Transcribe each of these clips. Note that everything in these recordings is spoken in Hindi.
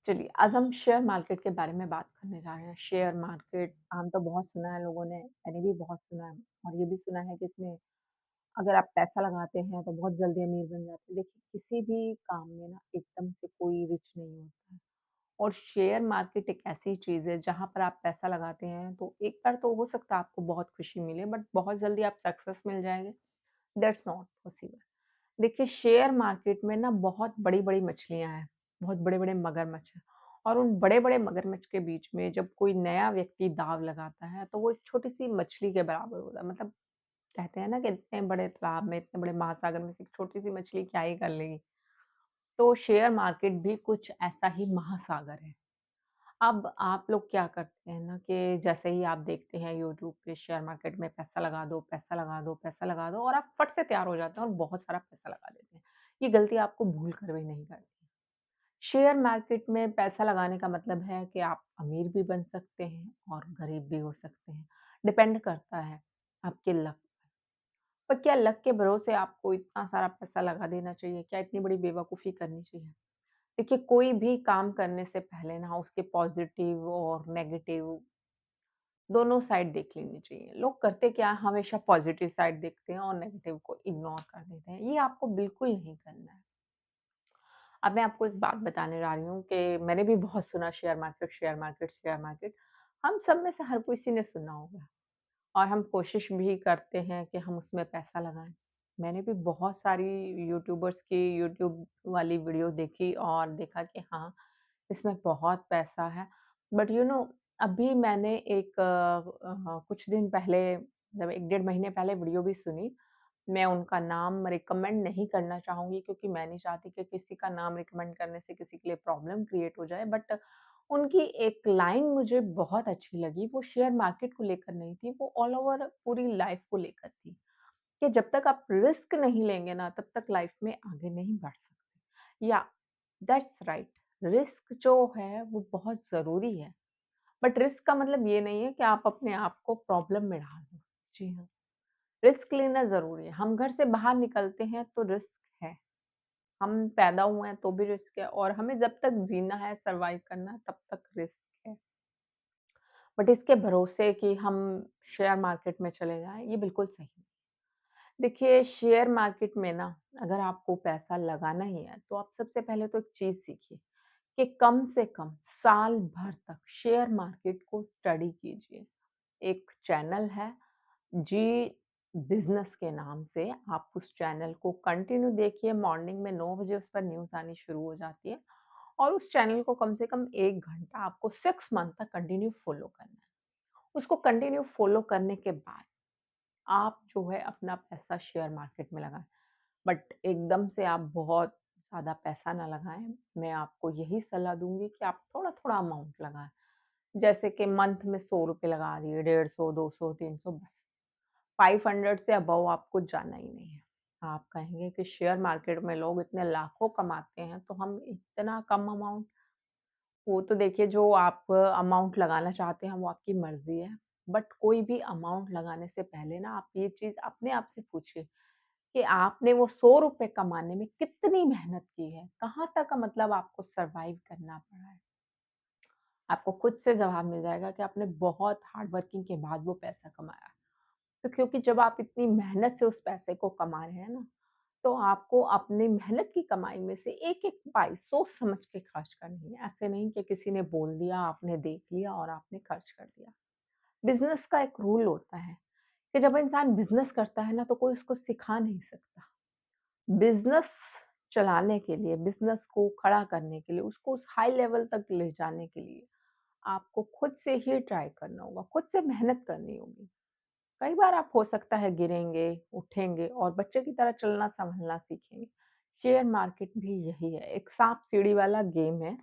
चलिए, आज हम शेयर मार्केट के बारे में बात करने जा रहे हैं। शेयर मार्केट नाम तो बहुत सुना है लोगों ने, मैंने भी बहुत सुना है और ये भी सुना है कि इसमें अगर आप पैसा लगाते हैं तो बहुत जल्दी अमीर बन जाते हैं। देखिए, किसी भी काम में ना एकदम से कोई रिच नहीं होता है और शेयर मार्केट एक ऐसी चीज़ है जहाँ पर आप पैसा लगाते हैं तो एक बार तो हो सकता है आपको बहुत खुशी मिले बट बहुत जल्दी आप सक्सेस मिल जाएँगे, दैट्स नॉट पॉसिबल। देखिए, शेयर मार्केट में ना बहुत बड़ी-बड़ी मछलियाँ हैं, बहुत बड़े-बड़े मगरमच्छ हैं और उन बड़े-बड़े मगरमच्छ के बीच में जब कोई नया व्यक्ति दाँव लगाता है, तो वो एक छोटी-सी मछली के बराबर होता है। मतलब कहते हैं ना कि इतने बड़े तालाब में, इतने बड़े महासागर में से एक छोटी-सी मछली क्या ही कर लेगी। तो शेयर मार्केट भी कुछ ऐसा ही महासागर है। अब आप लोग क्या करते हैं ना कि जैसे ही आप देखते हैं यूट्यूब पे शेयर मार्केट में पैसा लगा दो, पैसा लगा दो, पैसा लगा दो और आप फट से तैयार हो जाते हैं और बहुत सारा पैसा लगा देते हैं। ये गलती आपको भूल कर भी नहीं करनी। शेयर मार्केट में पैसा लगाने का मतलब है कि आप अमीर भी बन सकते हैं और गरीब भी हो सकते हैं। डिपेंड करता है आपके लक पर क्या लक के भरोसे आपको इतना सारा पैसा लगा देना चाहिए? क्या इतनी बड़ी बेवकूफ़ी करनी चाहिए? देखिए, कोई भी काम करने से पहले ना उसके पॉज़िटिव और नेगेटिव दोनों साइड देख लेनी चाहिए। लोग करते क्या हैं, हमेशा पॉज़िटिव साइड देखते हैं और नेगेटिव को इग्नोर कर देते हैं। ये आपको बिल्कुल नहीं करना है। अब मैं आपको एक बात बताने जा रही हूँ कि मैंने भी बहुत सुना share market, share market, share market. हम सब में से हर किसी ने सुना होगा और हम कोशिश भी करते हैं कि हम उसमें पैसा लगाएँ। मैंने भी बहुत सारी यूट्यूबर्स की यूट्यूब वाली वीडियो देखी और देखा कि हाँ, इसमें बहुत पैसा है। बट अभी मैंने एक कुछ दिन पहले मतलब 1 डेढ़ महीने पहले वीडियो भी सुनी। मैं उनका नाम रिकमेंड नहीं करना चाहूँगी क्योंकि मैं नहीं चाहती कि किसी का नाम रिकमेंड करने से किसी के लिए प्रॉब्लम क्रिएट हो जाए। बट उनकी एक लाइन मुझे बहुत अच्छी लगी। वो शेयर मार्केट को लेकर नहीं थी, वो ऑल ओवर पूरी लाइफ़ को लेकर थी, कि जब तक आप रिस्क नहीं लेंगे ना, तब तक लाइफ़ में आगे नहीं बढ़ सकते। या दैट्स राइट, रिस्क जो है वो बहुत ज़रूरी है। बट रिस्क का मतलब ये नहीं है कि आप अपने आप को प्रॉब्लम में डाल दो। जी हाँ, रिस्क लेना ज़रूरी है। हम घर से बाहर निकलते हैं तो रिस्क है। हम पैदा हुए हैं तो भी रिस्क है और हमें जब तक जीना है, सर्वाइव करना है तब तक रिस्क है। बट इसके भरोसे कि हम शेयर मार्केट में चले जाएँ, ये बिल्कुल सही नहीं। देखिए, शेयर मार्केट में ना अगर आपको पैसा लगाना ही है, तो आप सबसे पहले तो एक चीज़ सीखिए कि कम से कम साल भर तक शेयर मार्केट को स्टडी कीजिए। एक चैनल है जी बिज़नेस के नाम से, आप उस चैनल को कंटिन्यू देखिए, मॉर्निंग में 9 बजे उस पर न्यूज़ आनी शुरू हो जाती है और उस चैनल को कम से कम 1 घंटा आपको 6 मंथ तक कंटिन्यू फ़ॉलो करना है। उसको कंटिन्यू फ़ॉलो करने के बाद आप जो है अपना पैसा शेयर मार्केट में लगाएँ। बट एकदम से आप बहुत ज़्यादा पैसा ना लगाएँ। मैं आपको यही सलाह दूँगी कि आप थोड़ा-थोड़ा अमाउंट लगाएँ। जैसे कि मंथ में ₹100 लगा दिए, 150, 200, 300 बस। 500 से अबव आपको जाना ही नहीं है। आप कहेंगे कि शेयर मार्केट में लोग इतने लाखों कमाते हैं, तो हम इतना कम अमाउंट। वो तो देखिए, जो आप अमाउंट लगाना चाहते हैं वो आपकी मर्ज़ी है। बट कोई भी अमाउंट लगाने से पहले ना आप ये चीज़ अपने आप से पूछिए कि आपने वो ₹100 कमाने में कितनी मेहनत की है? कहाँ तक मतलब आपको सर्वाइव करना पड़ा है? आपको खुद से जवाब मिल जाएगा कि आपने बहुत हार्ड वर्किंग के बाद वो पैसा कमाया। तो क्योंकि जब आप इतनी मेहनत से उस पैसे को कमा रहे हैं ना, तो आपको अपनी मेहनत की कमाई में से एक-एक पाई सोच समझ के खर्च करनी है। ऐसे नहीं कि किसी ने बोल दिया, आपने देख लिया और आपने खर्च कर दिया। बिज़नेस का एक रूल होता है कि जब इंसान बिज़नेस करता है ना, तो कोई उसको सिखा नहीं सकता। बिज़नेस चलाने के लिए, बिज़नेस को खड़ा करने के लिए, उसको उस हाई लेवल तक ले जाने के लिए, आपको खुद से ही ट्राई करना होगा, खुद से मेहनत करनी होगी। कई बार आप हो सकता है गिरेंगे, उठेंगे और बच्चे की तरह चलना-सँभलना सीखेंगे। शेयर मार्केट भी यही है, एक साँप-सीढ़ी वाला गेम है।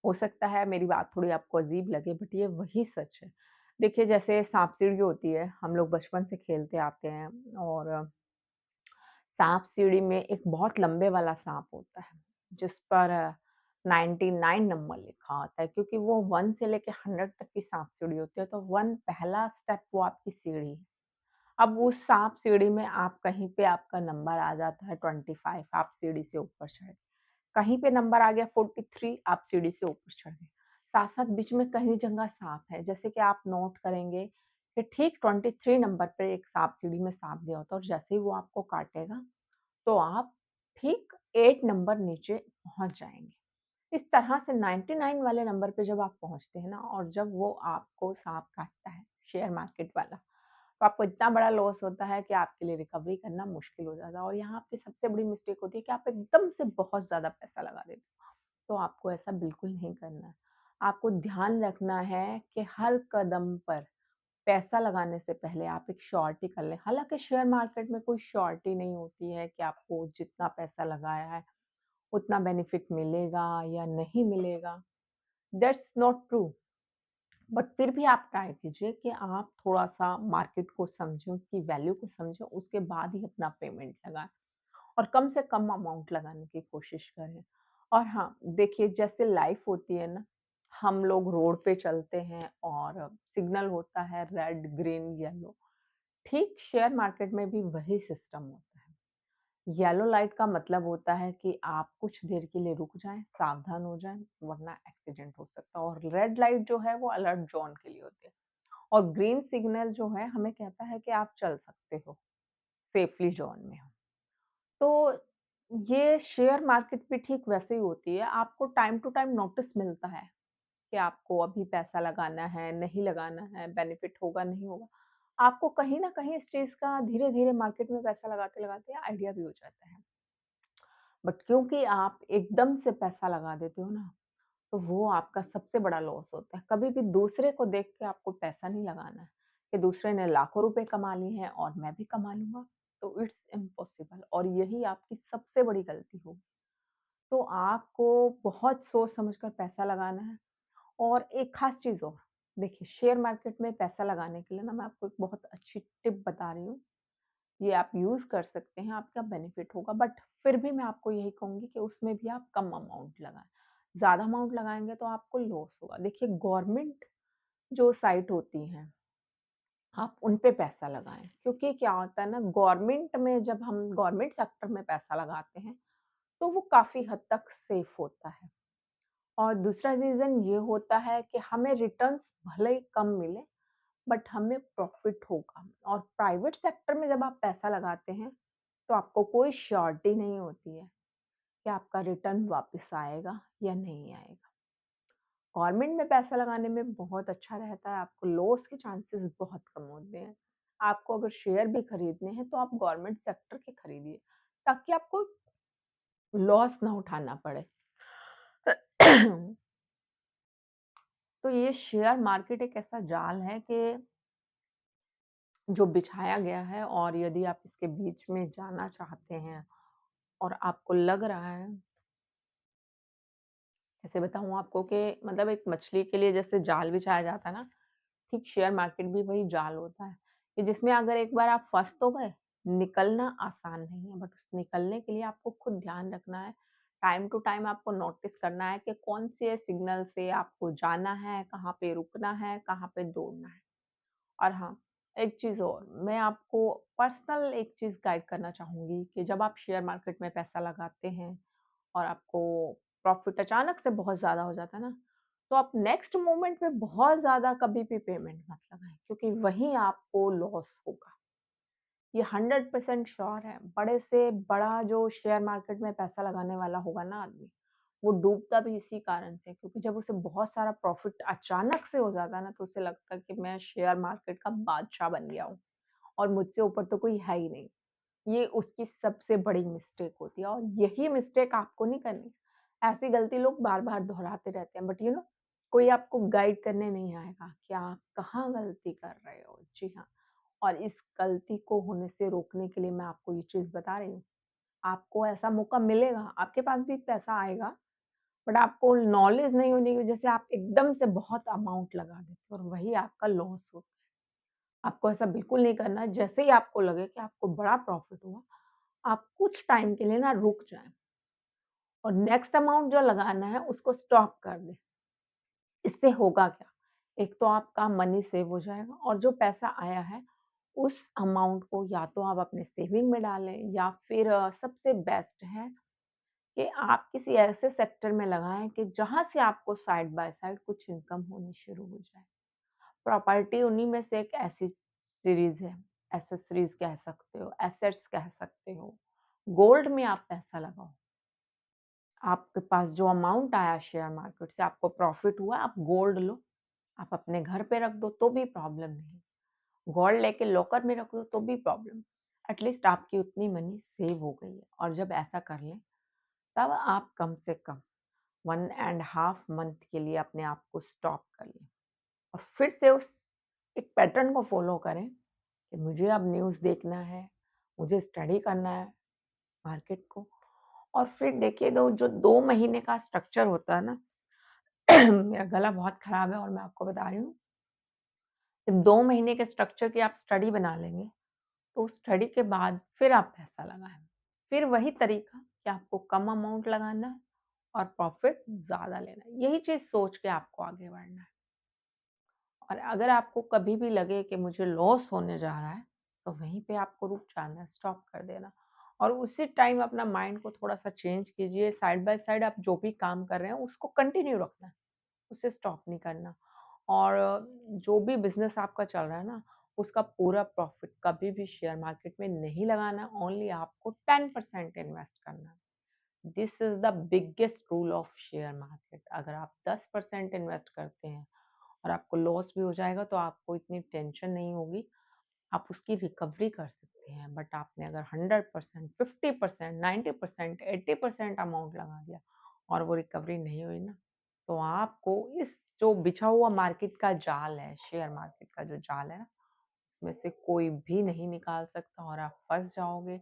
हो सकता है मेरी बात थोड़ी आपको अजीब लगे बट ये वही सच है। देखिए, जैसे साँप-सीढ़ी होती है, हम लोग बचपन से खेलते आते हैं और साँप-सीढ़ी में एक बहुत लंबे वाला साँप होता है, जिस पर 99 नंबर लिखा होता है क्योंकि वो 1 से लेके 100 तक की साँप-सीढ़ी होती है, तो 1 पहला स्टेप वो आपकी सीढ़ी है। अब उस साँप सीढ़ी में आप कहीं पे आपका नंबर आ जाता है 25, आप सीढ़ी से ऊपर चढ़े। कहीं पे नंबर आ गया 43 आप सीढ़ी से ऊपर चढ़ गए। साथ-साथ बीच में कहीं जगह साँप है, जैसे कि आप नोट करेंगे कि ठीक 23 नंबर पे एक साँप सीढ़ी में साँप गया होता है और जैसे ही वो आपको काटेगा, तो आप ठीक 8 नंबर नीचे पहुँच जाएँगे। इस तरह से 99 वाले नंबर पे जब आप पहुँचते हैं ना और जब वो आपको साँप काटता है, शेयर मार्केट वाला, तो आपको इतना बड़ा लॉस होता है कि आपके लिए रिकवरी करना मुश्किल हो जाता है और यहाँ पे सबसे बड़ी मिस्टेक होती है कि आप एकदम से बहुत ज़्यादा पैसा लगा देते हो। तो आपको ऐसा बिल्कुल नहीं करना है। आपको ध्यान रखना है कि हर कदम पर पैसा लगाने से पहले आप एक श्योरिटी कर लें। हालाँकि शेयर मार्केट में कोई श्योरिटी नहीं होती है कि आपको जितना पैसा लगाया है, उतना बेनिफिट मिलेगा या नहीं मिलेगा। That's not true. बट फिर भी आप ट्राई कीजिए कि आप थोड़ा-सा मार्केट को समझें, उसकी वैल्यू को समझें, उसके बाद ही अपना पेमेंट लगाएँ और कम से कम अमाउंट लगाने की कोशिश करें। और हाँ, देखिए जैसे लाइफ़ होती है ना, हम लोग रोड पे चलते हैं और सिग्नल होता है रेड, ग्रीन, येलो, ठीक शेयर मार्केट में भी वही सिस्टम होता है। येलो लाइट का मतलब होता है कि आप कुछ देर के लिए रुक जाएँ, सावधान हो जाएँ, वरना एक्सीडेंट हो सकता है और रेड लाइट जो है वो अलर्ट ज़ोन के लिए होती है और ग्रीन सिग्नल जो है हमें कहता है कि आप चल सकते हो, सेफली ज़ोन में हो। तो ये शेयर मार्केट भी ठीक वैसे ही होती है, आपको टाइम टू टाइम नोटिस मिलता है कि आपको अभी पैसा लगाना है, नहीं लगाना है, बेनिफिट होगा, नहीं होगा। आपको कहीं न कहीं इस चीज़ का धीरे-धीरे मार्केट में पैसा लगाते-लगाते आइडिया भी हो जाता है। बट क्योंकि आप एकदम से पैसा लगा देते हो ना, तो वो आपका सबसे बड़ा लॉस होता है। कभी भी दूसरे को देख के आपको पैसा नहीं लगाना है, कि दूसरे ने लाखों रुपए कमा लिए हैं और मैं भी कमा लूँगा, तो इट्स इम्पॉसिबल और यही आपकी सबसे बड़ी गलती होगी। तो आपको बहुत सोच समझ कर पैसा लगाना है और एक ख़ास चीज़ और, देखिए शेयर मार्केट में पैसा लगाने के लिए ना मैं आपको एक बहुत अच्छी टिप बता रही हूँ। ये आप यूज़ कर सकते हैं, आपका बेनिफिट होगा बट फिर भी मैं आपको यही कहूँगी कि उसमें भी आप कम अमाउंट लगाएँ। ज़्यादा अमाउंट लगाएँगे तो आपको लॉस होगा। देखिए गवर्नमेंट जो साइट होती हैं, आप उन पे पैसा लगाएँ क्योंकि क्या होता है ना गवर्नमेंट में जब हम गवर्नमेंट सेक्टर में पैसा लगाते हैं, तो वो काफ़ी हद तक सेफ होता है। और दूसरा रीज़न ये होता है कि हमें रिटर्न्स भले ही कम मिले बट हमें प्रॉफ़िट होगा और प्राइवेट सेक्टर में जब आप पैसा लगाते हैं, तो आपको कोई श्योरिटी नहीं होती है कि आपका रिटर्न वापस आएगा या नहीं आएगा। गवर्नमेंट में पैसा लगाने में बहुत अच्छा रहता है, आपको लॉस के चांसेस बहुत कम होते हैं। आपको अगर शेयर भी खरीदने हैं, तो आप गवर्नमेंट सेक्टर के खरीदिए, ताकि आपको लॉस ना उठाना पड़े। तो ये शेयर मार्केट एक ऐसा जाल है कि जो बिछाया गया है और यदि आप इसके बीच में जाना चाहते हैं और आपको लग रहा है कैसे बताऊँ आपको कि मतलब एक मछली के लिए जैसे जाल बिछाया जाता है ना, ठीक शेयर मार्केट भी वही जाल होता है, कि जिसमें अगर एक बार आप फँस तो गए, निकलना आसान नहीं है, बट उस निकलने के लिए आपको खुद ध्यान रखना है, टाइम टू टाइम आपको नोटिस करना है कि कौन से सिग्नल से आपको जाना है, कहाँ पे रुकना है, कहाँ पे दौड़ना है। और हाँ, एक चीज़ और, मैं आपको पर्सनल एक चीज़ गाइड करना चाहूँगी कि जब आप शेयर मार्केट में पैसा लगाते हैं और आपको प्रॉफ़िट अचानक से बहुत ज़्यादा हो जाता है ना, तो आप नेक्स्ट मोमेंट में बहुत ज़्यादा कभी भी पेमेंट मत लगाएँ क्योंकि वहीं आपको लॉस होगा। ये 100% श्योर है। बड़े से बड़ा जो शेयर मार्केट में पैसा लगाने वाला होगा ना आदमी, वो डूबता भी इसी कारण से क्योंकि जब उसे बहुत सारा प्रॉफ़िट अचानक से हो जाता है ना, तो उसे लगता है कि मैं शेयर मार्केट का बादशाह बन गया हूँ और मुझसे ऊपर तो कोई है ही नहीं। ये उसकी सबसे बड़ी मिस्टेक होती है और यही मिस्टेक आपको नहीं करनी। ऐसी गलती लोग बार-बार दोहराते रहते हैं बट कोई आपको गाइड करने नहीं आएगा कि आप कहाँ गलती कर रहे हो। जी हाँ, और इस गलती को होने से रोकने के लिए मैं आपको ये चीज़ बता रही हूँ। आपको ऐसा मौका मिलेगा, आपके पास भी पैसा आएगा बट आपको नॉलेज नहीं होने की वजह से आप एकदम से बहुत अमाउंट लगा देते हो और वही आपका लॉस होता है। आपको ऐसा बिल्कुल नहीं करना है, जैसे ही आपको लगे कि आपको बड़ा प्रॉफ़िट हुआ, आप कुछ टाइम के लिए ना रुक जाएँ और नेक्स्ट अमाउंट जो लगाना है उसको स्टॉप कर दें। इससे होगा क्या? एक तो आपका मनी सेव हो जाएगा और जो पैसा आया है, उस अमाउंट को या तो आप अपने सेविंग में डालें या फिर सबसे बेस्ट है कि आप किसी ऐसे सेक्टर में लगाएँ कि जहाँ से आपको साइड बाय साइड कुछ इनकम होनी शुरू हो जाए। प्रॉपर्टी उन्हीं में से एक ऐसी सीरीज़ है, एक्सेसरीज़ कह सकते हो, एसेट्स कह सकते हो। गोल्ड में आप पैसा लगाओ। आपके पास जो अमाउंट आया शेयर मार्केट से आपको प्रॉफ़िट हुआ, आप गोल्ड लो, आप अपने घर पे रख दो तो भी प्रॉब्लम नहीं। गोल्ड लेके लॉकर में रख दो तो भी प्रॉब्लम। एटलीस्ट आपकी उतनी मनी सेव हो गई है और जब ऐसा कर लें, तब आप कम से कम 1 एंड हाफ मंथ के लिए अपने आप को स्टॉप कर लें और फिर से उस एक पैटर्न को फ़ॉलो करें कि मुझे अब न्यूज़ देखना है, मुझे स्टडी करना है मार्केट को और फिर देखिए दो जो 2 महीने का स्ट्रक्चर होता है ना मेरा गला बहुत खराब है और मैं आपको बता रही हूँ, 2 महीने के स्ट्रक्चर की आप स्टडी बना लेंगे, तो स्टडी के बाद फिर आप पैसा लगाएँ। फिर वही तरीका कि आपको कम अमाउंट लगाना है और प्रॉफ़िट ज़्यादा लेना है। यही चीज़ सोच के आपको आगे बढ़ना है। और अगर आपको कभी भी लगे कि मुझे लॉस होने जा रहा है, तो वहीं पे आपको रुक जाना है, स्टॉप कर देना और उसी टाइम अपना माइंड को थोड़ा-सा चेंज कीजिए, साइड बाय साइड आप जो भी काम कर रहे हैं, उसको कंटिन्यू रखना है, उसे स्टॉप नहीं करना। और जो भी बिज़नेस आपका चल रहा है ना, उसका पूरा प्रॉफ़िट कभी भी शेयर मार्केट में नहीं लगाना, ओनली आपको 10% इन्वेस्ट करना है। This is the biggest rule of share market. अगर आप 10% इन्वेस्ट करते हैं और आपको लॉस भी हो जाएगा तो आपको इतनी टेंशन नहीं होगी, आप उसकी रिकवरी कर सकते हैं। बट आपने अगर 100%, 50%, 90%, 80% अमाउंट लगा दिया और वो रिकवरी नहीं हुई ना, तो आपको इस जो बिछा हुआ मार्केट का जाल है, शेयर मार्केट का जो जाल है ना, उसमें से कोई भी नहीं निकाल सकता और आप फँस जाओगे।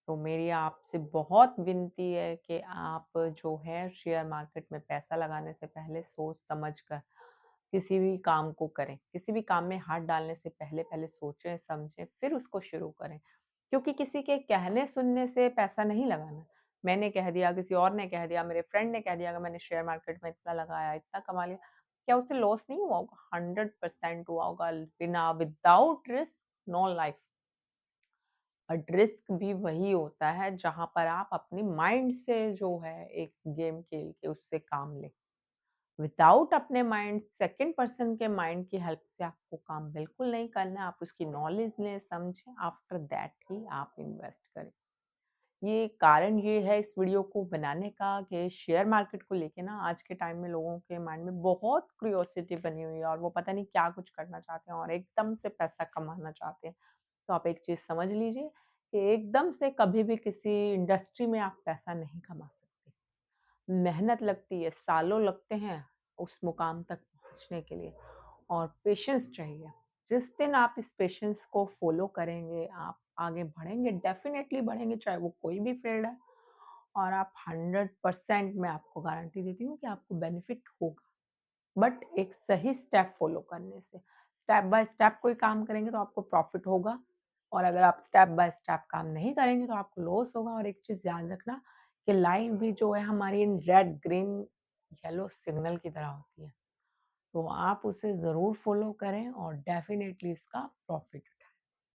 तो मेरी आपसे बहुत विनती है कि आप जो है शेयर मार्केट में पैसा लगाने से पहले सोच समझ कर किसी भी काम को करें। किसी भी काम में हाथ डालने से पहले सोचें, समझें, फिर उसको शुरू करें। क्योंकि किसी के कहने सुनने से पैसा नहीं लगाना। मैंने कह दिया, किसी और ने कह दिया, मेरे फ्रेंड ने कह दिया कि मैंने शेयर मार्केट में इतना लगाया, इतना कमा लिया। क्या उससे लॉस नहीं हुआ होगा? 100% हुआ होगा। बिना without risk no life. But risk भी वही होता है जहाँ पर आप अपनी माइंड से जो है एक गेम खेल के उससे काम लें। विदाउट अपने माइंड सेकंड पर्सन के माइंड की हेल्प से आपको काम बिल्कुल नहीं करना है। आप उसकी नॉलेज लें, समझें, आफ्टर दैट ही आप इन्वेस्ट करें। ये कारण ये है इस वीडियो को बनाने का कि शेयर मार्केट को लेके ना आज के टाइम में लोगों के माइंड में बहुत क्यूरियोसिटी बनी हुई है और वो पता नहीं क्या कुछ करना चाहते हैं और एकदम से पैसा कमाना चाहते हैं। तो आप एक चीज़ समझ लीजिए कि एकदम से कभी भी किसी इंडस्ट्री में आप पैसा नहीं कमा सकते। मेहनत लगती है, सालों लगते हैं उस मुकाम तक पहुँचने के लिए और पेशेंस चाहिए। जिस दिन आप इस पेशेंस को फ़ॉलो करेंगे, आप आगे बढ़ेंगे, डेफ़िनेटली बढ़ेंगे, चाहे वो कोई भी फ़ील्ड है और आप 100% मैं आपको गारंटी देती हूँ कि आपको बेनिफिट होगा। बट एक सही स्टेप फ़ॉलो करने से। स्टेप बाय स्टेप कोई काम करेंगे तो आपको प्रॉफ़िट होगा और अगर आप स्टेप बाय स्टेप काम नहीं करेंगे तो आपको लॉस होगा और एक चीज़ ध्यान रखना कि लाइफ भी जो है हमारी रेड, ग्रीन, येलो सिग्नल की तरह होती है। तो आप उसे ज़रूर फ़ॉलो करें और डेफ़िनेटली इसका प्रॉफ़िट